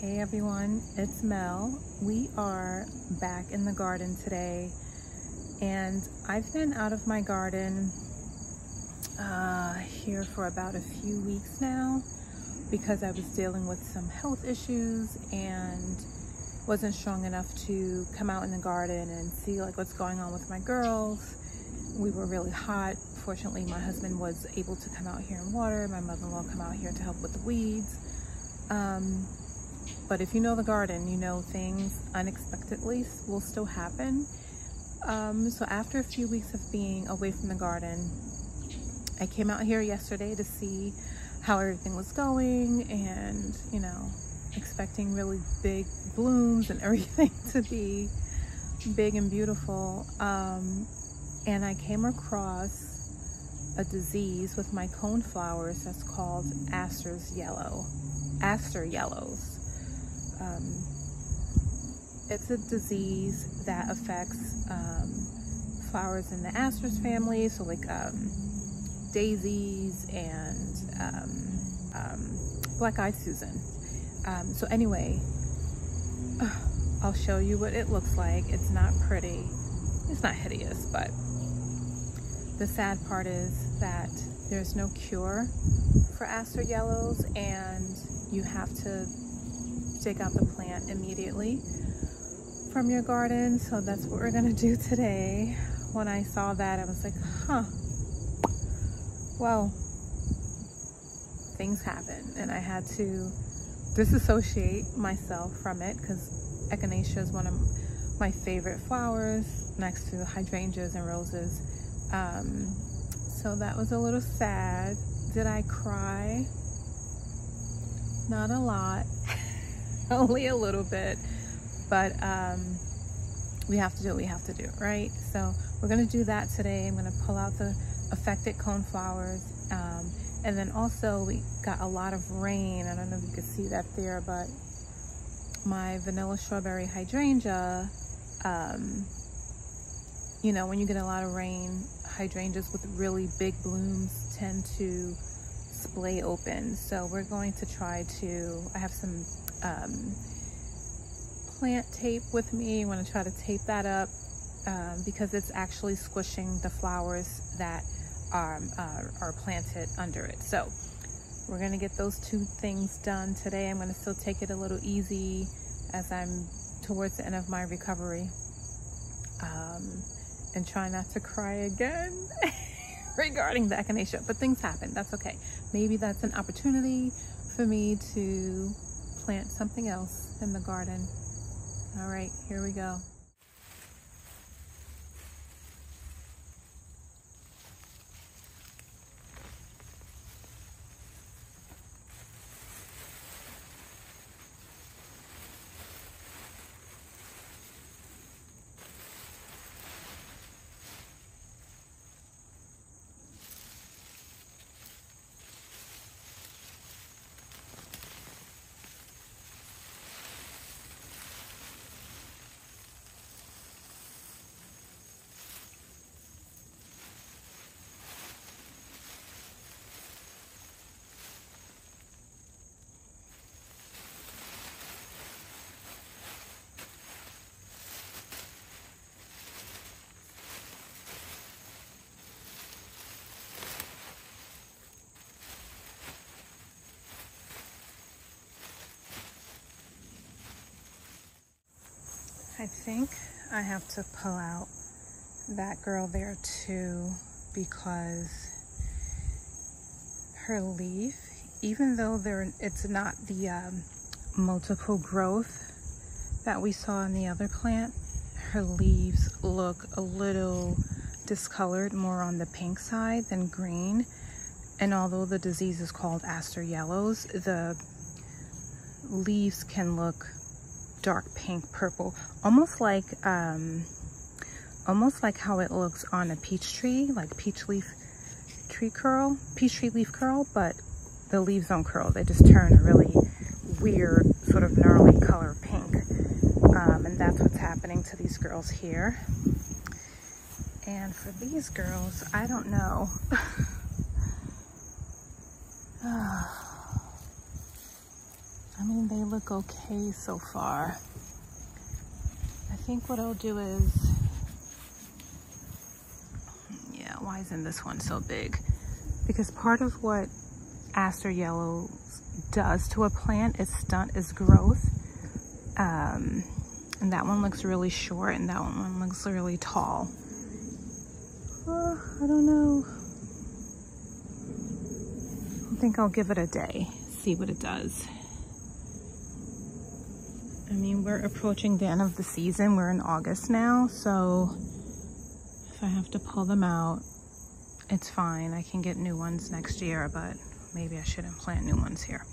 Hey everyone, it's Mel. We are back in the garden today, and I've been out of my garden here for about a few weeks now because I was dealing with some health issues and wasn't strong enough to come out in the garden and see like what's going on with my girls. We were really hot. Fortunately, my husband was able to come out here and water. My mother-in-law come out here to help with the weeds. But if you know the garden, you know things unexpectedly will still happen. So after a few weeks of being away from the garden, I came out here yesterday to see how everything was going and, you know, expecting really big blooms and everything to be big and beautiful. And I came across a disease with my coneflowers that's called Aster Yellows. It's a disease that affects flowers in the asters family, so like daisies and black-eyed Susan. So anyway, I'll show you what it looks like. It's not pretty, it's not hideous, but the sad part is that there's no cure for Aster Yellows, and you have to take out the plant immediately from your garden. So that's what we're gonna do today. When I saw that, I was like, well, things happen, and I had to disassociate myself from it because echinacea is one of my favorite flowers next to hydrangeas and roses. So that was a little sad. Did I cry? Not a lot. Only a little bit, but we have to do what we have to do, right? So we're gonna do that today. I'm gonna pull out the affected coneflowers, and then also we got a lot of rain. I don't know if you can see that there, but my vanilla strawberry hydrangea, you know, when you get a lot of rain, hydrangeas with really big blooms tend to splay open. So we're going to try to, I have some plant tape with me. I want to try to tape that up because it's actually squishing the flowers that are planted under it. So we're going to get those two things done today. I'm going to still take it a little easy as I'm towards the end of my recovery, and try not to cry again regarding the echinacea, but things happen. That's okay. Maybe that's an opportunity for me to plant something else in the garden. All right, here we go. I think I have to pull out that girl there too, because her leaf, even though it's not the multiple growth that we saw in the other plant, her leaves look a little discolored, more on the pink side than green. And although the disease is called Aster Yellows, the leaves can look dark pink, purple, almost like how it looks on a peach tree, like peach tree leaf curl, but the leaves don't curl. They just turn a really weird, sort of gnarly color pink. And that's what's happening to these girls here. And for these girls, I don't know. I mean, they look okay so far. I think what I'll do is, yeah, why isn't this one so big? Because part of what Aster Yellows does to a plant is stunt its growth. And that one looks really short and that one looks really tall. I don't know. I think I'll give it a day, see what it does. I mean, we're approaching the end of the season. We're in August now, so if I have to pull them out, it's fine. I can get new ones next year, but maybe I shouldn't plant new ones here.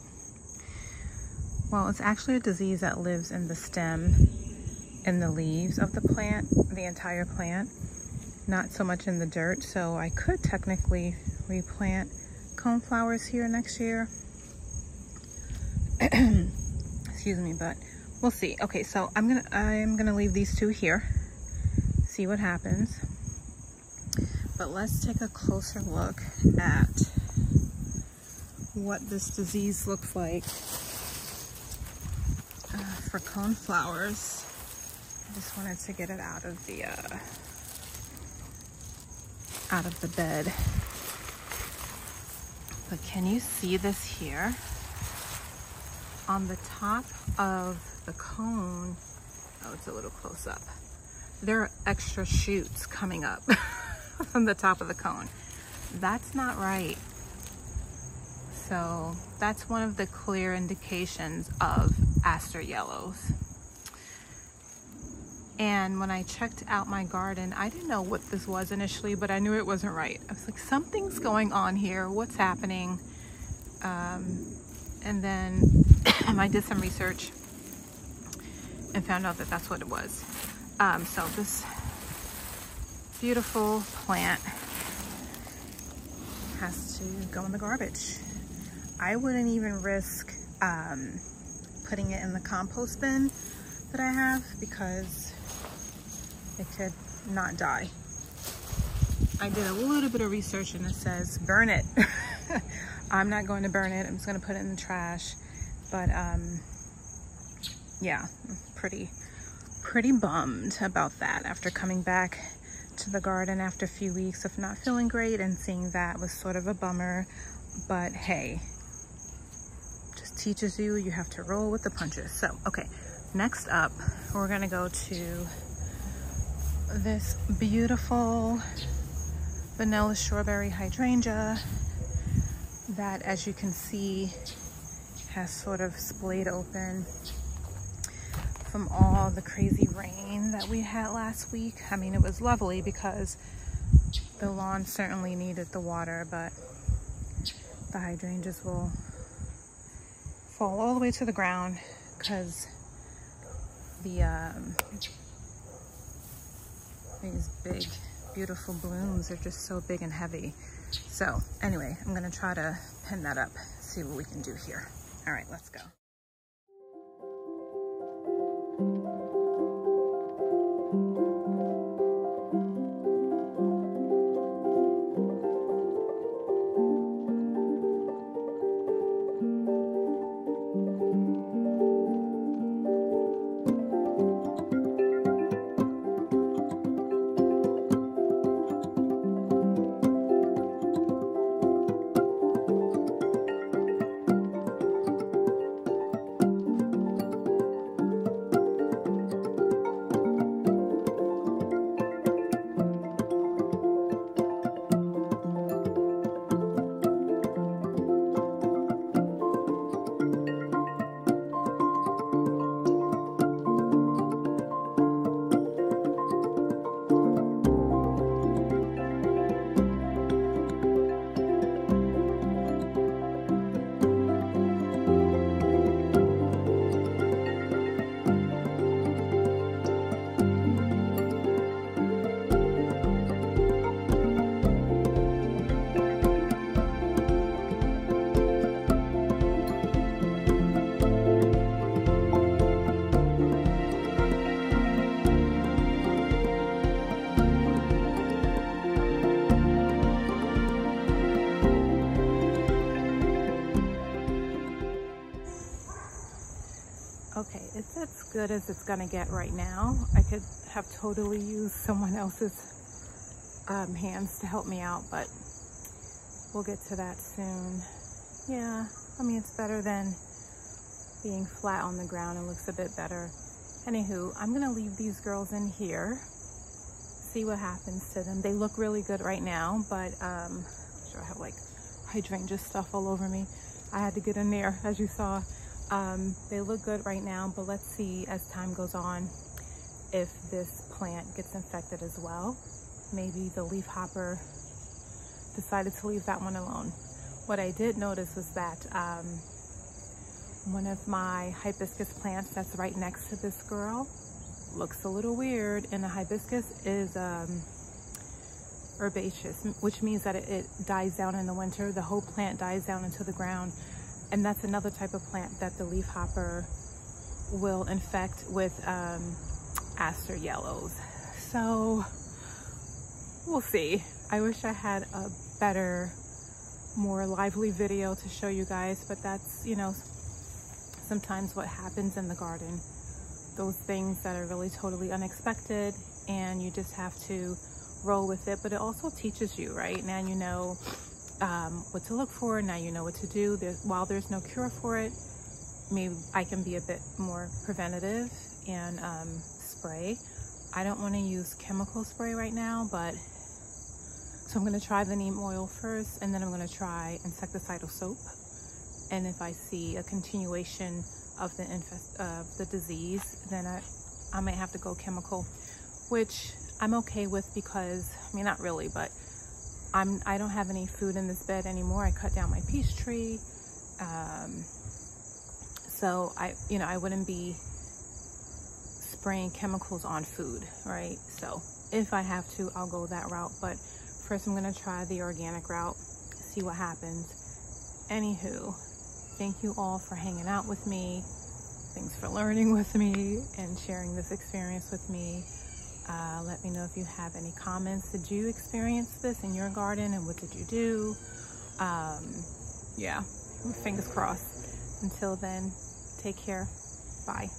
Well, it's actually a disease that lives in the stem and the leaves of the plant, the entire plant, not so much in the dirt. So I could technically replant coneflowers here next year. Excuse me, but we'll see. Okay, so I'm gonna leave these two here, see what happens. But let's take a closer look at what this disease looks like for coneflowers. I just wanted to get it out of the bed. But can you see this here? On the top of the cone, oh, it's a little close up. There are extra shoots coming up from the top of the cone. That's not right. So that's one of the clear indications of Aster Yellows. And when I checked out my garden, I didn't know what this was initially, but I knew it wasn't right. I was like, something's going on here. What's happening? And then I did some research and found out that that's what it was. So this beautiful plant has to go in the garbage. I wouldn't even risk putting it in the compost bin that I have because it could not die. I did a little bit of research and it says burn it. I'm not going to burn it. I'm just going to put it in the trash. But yeah, pretty bummed about that after coming back to the garden after a few weeks of not feeling great, and seeing that was sort of a bummer. But hey, just teaches you have to roll with the punches. So okay, next up we're gonna go to this beautiful vanilla strawberry hydrangea that, as you can see, has sort of splayed open from all the crazy rain that we had last week. I mean, it was lovely because the lawn certainly needed the water, but the hydrangeas will fall all the way to the ground because these big beautiful blooms are just so big and heavy. So anyway, I'm gonna try to pin that up, see what we can do here. All right, let's go. Okay, it's as good as it's gonna get right now. I could have totally used someone else's hands to help me out, but we'll get to that soon. Yeah, I mean, it's better than being flat on the ground. It looks a bit better. Anywho, I'm gonna leave these girls in here, see what happens to them. They look really good right now, but I'm sure I have like hydrangea stuff all over me. I had to get in there, as you saw. They look good right now, but let's see as time goes on if this plant gets infected as well. Maybe the leaf hopper decided to leave that one alone. What I did notice was that one of my hibiscus plants that's right next to this girl looks a little weird, and the hibiscus is herbaceous, which means that it dies down in the winter. The whole plant dies down into the ground, and that's another type of plant that the leaf hopper will infect with Aster Yellows. So we'll see. I wish I had a better, more lively video to show you guys, but that's, you know, sometimes what happens in the garden. Those things that are really totally unexpected, and you just have to roll with it. But it also teaches you, right? Now you know what to look for. Now you know what to do. While there's no cure for it, maybe I can be a bit more preventative and spray. I don't want to use chemical spray right now, but so I'm going to try the neem oil first, and then I'm going to try insecticidal soap. And if I see a continuation of the disease, then I might have to go chemical, which I'm okay with, because I mean, not really, but I don't have any food in this bed anymore. I cut down my peach tree, so I wouldn't be spraying chemicals on food, right? So if I have to, I'll go that route, but first I'm gonna try the organic route, see what happens. Anywho, thank you all for hanging out with me. Thanks for learning with me and sharing this experience with me. Let me know if you have any comments. Did you experience this in your garden, and what did you do? Yeah, fingers crossed. Until then, take care. Bye.